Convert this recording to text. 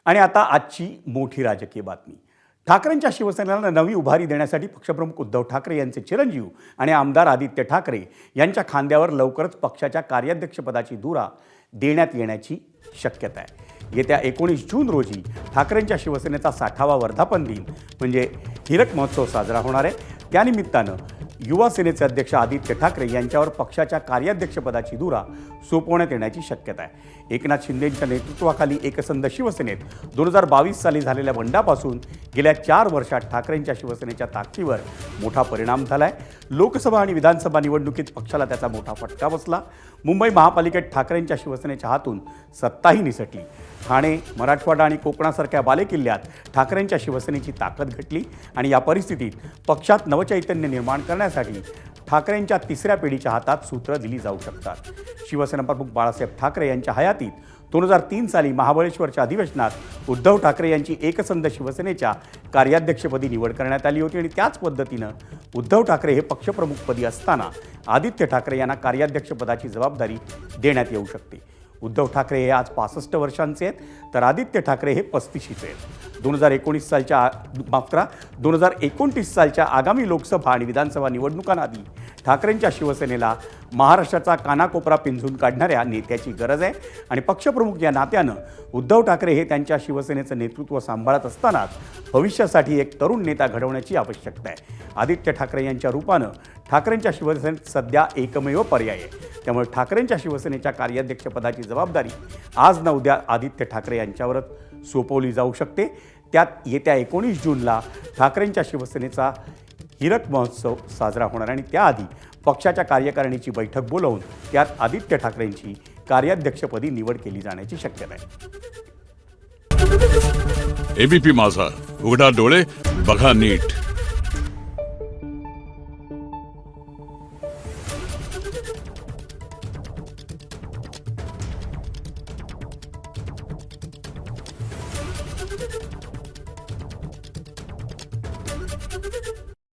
आणि आता आजची मोठी राजकीय बातमी. ठाकरेंच्या शिवसेनेला नवी उभारी देण्यासाठी पक्षप्रमुख उद्धव ठाकरे यांचे चिरंजीव आणि आमदार आदित्य ठाकरे यांच्या खांद्यावर लवकरच पक्षाच्या कार्याध्यक्षपदाची धुरा देण्यात येण्याची शक्यता आहे. येत्या 19 जून रोजी ठाकरेंच्या शिवसेनेचा 60वा वर्धापन दिन म्हणजे हिरक महोत्सव साजरा होणार आहे. त्यानिमित्तानं युवा सेनेचे अध्यक्ष आदित्य ठाकरे यांच्यावर पक्षाच्या कार्याध्यक्षपदाची धुरा सोपवण्यात येण्याची शक्यता आहे. एकनाथ शिंदेंच्या नेतृत्वाखाली एकसंध शिवसेनेत 2022 साली झालेल्या बंडापासून गेल्या 4 वर्षात ठाकरेंच्या शिवसेनेच्या ताकदीवर मोठा परिणाम झाला आहे. लोकसभा आणि विधानसभा निवडणुकीत पक्षाला त्याचा मोठा फटका बसला. मुंबई महापालिकेत ठाकरेंच्या शिवसेनेच्या हातून सत्ताही निसटली. ठाणे, मराठवाडा आणि कोकणासारख्या बालेकिल्ल्यात ठाकरेंच्या शिवसेनेची ताकद घटली आणि या परिस्थितीत पक्षात नवचैतन्य निर्माण करण्यासाठी ठाकरेंच्या तिसऱ्या पिढीच्या हातात सूत्र दिली जाऊ शकतात. शिवसेना प्रमुख बाळासाहेब ठाकरे यांच्या हयातीत 2003 साली महाबळेश्वरच्या अधिवेशनात उद्धव ठाकरे यांची एकसंध शिवसेनेच्या कार्याध्यक्षपदी निवड करण्यात आली होती आणि त्याच पद्धतीनं उद्धव ठाकरे हे पक्षप्रमुखपदी असताना आदित्य ठाकरे यांना कार्याध्यक्षपदाची जबाबदारी देण्यात येऊ शकते. उद्धव ठाकरे हे आज 65 वर्षांचे आहेत, तर आदित्य ठाकरे हे 35चे आहेत. 2029 सालच्या आगामी लोकसभा आणि विधानसभा निवडणुकांआधी ठाकरेंच्या शिवसेनेला महाराष्ट्राचा कानाकोपरा पिंजून काढणाऱ्या नेत्याची गरज आहे आणि पक्षप्रमुख या नात्यानं उद्धव ठाकरे हे त्यांच्या शिवसेनेचं नेतृत्व सांभाळत असतानाच भविष्यासाठी एक तरुण नेता घडवण्याची आवश्यकता आहे. आदित्य ठाकरे यांच्या रूपानं ठाकरेंच्या शिवसेनेत सध्या एकमेव पर्याय आहे. त्यामुळे ठाकरेंच्या शिवसेनेच्या कार्याध्यक्षपदाची जबाबदारी आज ना उद्या आदित्य ठाकरे यांच्यावरच सोपवली जाऊ शकते. त्यात येत्या 19 जूनला ठाकरेंच्या शिवसेनेचा हिरक महोत्सव साजरा होणार आणि त्याआधी पक्षाच्या कार्यकारिणीची बैठक बोलावून त्यात आदित्य ठाकरेंची कार्याध्यक्षपदी निवड केली जाण्याची शक्यता आहे. एबीपी माझा, उघडा डोळे बघा नीट.